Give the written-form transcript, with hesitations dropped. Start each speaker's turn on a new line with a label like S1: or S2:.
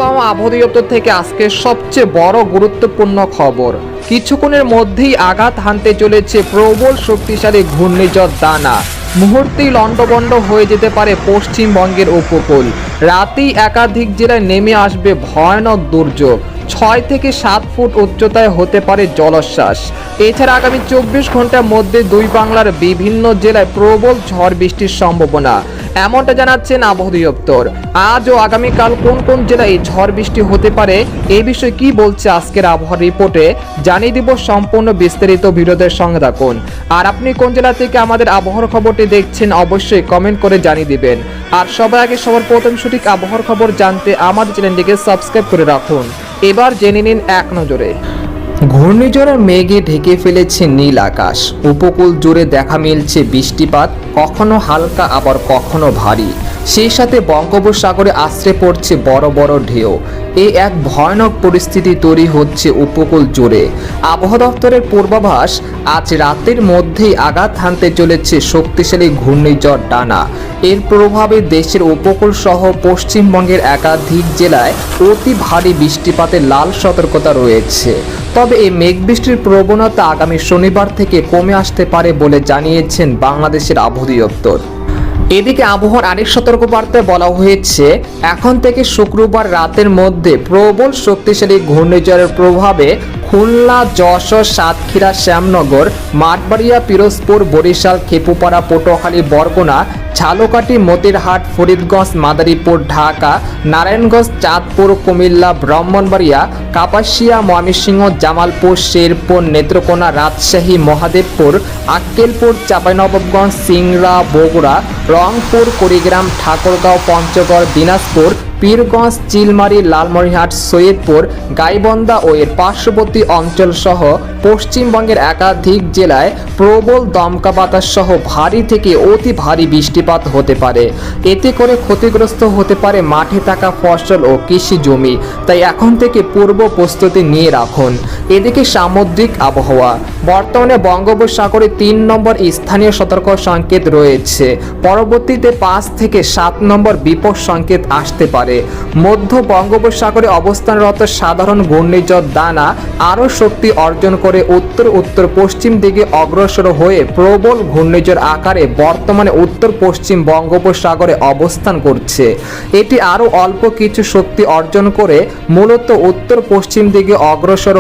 S1: আবহাওয়া অধিদপ্তর থেকে আজকে সবচেয়ে বড় গুরুত্বপূর্ণ খবর। কিছুক্ষণের মধ্যেই আঘাত হানতে চলেছে প্রবল শক্তিশালী ঘূর্ণিঝড় দানা। মুহূর্তেই লন্ডভন্ড হয়ে যেতে পারে পশ্চিমবঙ্গের উপকূল। রাতেই একাধিক জেলায় নেমে আসবে ভয়ানক দুর্যোগ। 6 থেকে 7 ফুট উচ্চতায় হতে পারে জলোচ্ছ্বাস। এছাড়া আগামী 24 ঘন্টার মধ্যে দুই বাংলার বিভিন্ন জেলায় প্রবল ঝড় বৃষ্টির সম্ভাবনা, এমনটা জানাচ্ছেন আবহাওয়া অধিদপ্তর। আজ ও আগামীকাল কোন কোন জেলায় এই ঝড় বৃষ্টি হতে পারে এই বিষয়ে কি বলছে আজকের আবহাওয়া রিপোর্টে জানিয়ে দিব। সম্পূর্ণ বিস্তারিত ভিডিওদের সঙ্গে থাকুন। আর আপনি কোন জেলা থেকে আমাদের আবহাওয়ার খবরটি দেখছেন অবশ্যই কমেন্ট করে জানিয়ে দিবেন। আর সবার আগে সবার প্রথম সঠিক আবহাওয়ার খবর জানতে আমাদের চ্যানেলটিকে সাবস্ক্রাইব করে রাখুন। এবার জেনে নিন এক নজরে। ঘূর্ণিঝড়ের মেঘে ঢেকে ফেলেছে নীল আকাশ। উপকূল জুড়ে দেখা মিলছে বৃষ্টিপাত, কখনো হালকা আবার কখনো ভারী। সেই সাথে বঙ্গোপসাগরে আছড়ে পড়ছে বড় বড় ঢেউ। এই এক ভয়ানক পরিস্থিতি তৈরি হচ্ছে উপকূল জুড়ে। আবহাওয়া দপ্তরের পূর্বাভাস, আজ রাতের মধ্যেই আঘাত হানতে চলেছে শক্তিশালী ঘূর্ণিঝড় ডানা। এর প্রভাবে দেশের উপকূল সহ পশ্চিমবঙ্গের একাধিক জেলায় অতি ভারী বৃষ্টিপাতের লাল সতর্কতা রয়েছে। তবে এই মেঘ বৃষ্টির প্রবণতা আগামী শনিবার থেকে কমে আসতে পারে বলে জানিয়েছেন বাংলাদেশের আবহাওয়া দপ্তর। এদিকে আবহাওয়ার আরেক সতর্কবার্তায় বলা হয়েছে, এখন থেকে শুক্রবার রাতের মধ্যে প্রবল শক্তিশালী ঘূর্ণিঝড়ের প্রভাবে খুলনা, যশোর, সাতক্ষীরা, শ্যামনগর, মাঠবাড়িয়া, পিরোজপুর, বরিশাল, খেপুপাড়া, পটুয়াখালী, বরগুনা, ঝালকাঠি, মতিরহাট, ফরিদগঞ্জ, মাদারীপুর, ঢাকা, নারায়ণগঞ্জ, চাঁদপুর, কুমিল্লা, ব্রাহ্মণবাড়িয়া, কাপাসিয়া, ময়মনসিংহ, জামালপুর, শেরপুর, নেত্রকোনা, রাজশাহী, মহাদেবপুর, আক্কেলপুর, চাঁপাইনবাবগঞ্জ, সিংড়া, বগুড়া, রংপুর, কুড়িগ্রাম, ঠাকুরগাঁও, পঞ্চগড়, দিনাজপুর, পীরগঞ্জ, চিলমারি, লালমনিরহাট, সৈয়দপুর, গাইবান্ধা ও এর পার্শ্ববর্তী অঞ্চল সহ পশ্চিমবঙ্গের একাধিক জেলায় প্রবল দমকা বাতাস সহ ভারী থেকে অতি ভারী বৃষ্টিপাত হতে পারে। এতে করে ক্ষতিগ্রস্ত হতে পারে মাঠে থাকা ফসল ও কৃষি জমি, তাই এখন থেকে পূর্ব প্রস্তুতি নিয়ে রাখুন। এদিকে সামুদ্রিক আবহাওয়া, বর্তমানে বঙ্গোপসাগরে 3 নম্বর স্থানীয় সতর্ক সংকেত রয়েছে। পরবর্তীতে 5 থেকে 7 নম্বর বিপদ সংকেত আসতে পারে। মধ্য বঙ্গোপসাগরে অবস্থানরত সাধারণ ঘূর্ণিঝড় দানা আরও শক্তি অর্জন করে উত্তর উত্তর পশ্চিম দিকে অগ্রসর হয়ে প্রবল ঘূর্ণিঝড় আকারে বর্তমানে উত্তর পশ্চিম বঙ্গোপসাগরে অবস্থান করছে। এটি আরও অল্প কিছু শক্তি অর্জন করে মূলত উত্তর পশ্চিম দিকে অগ্রসর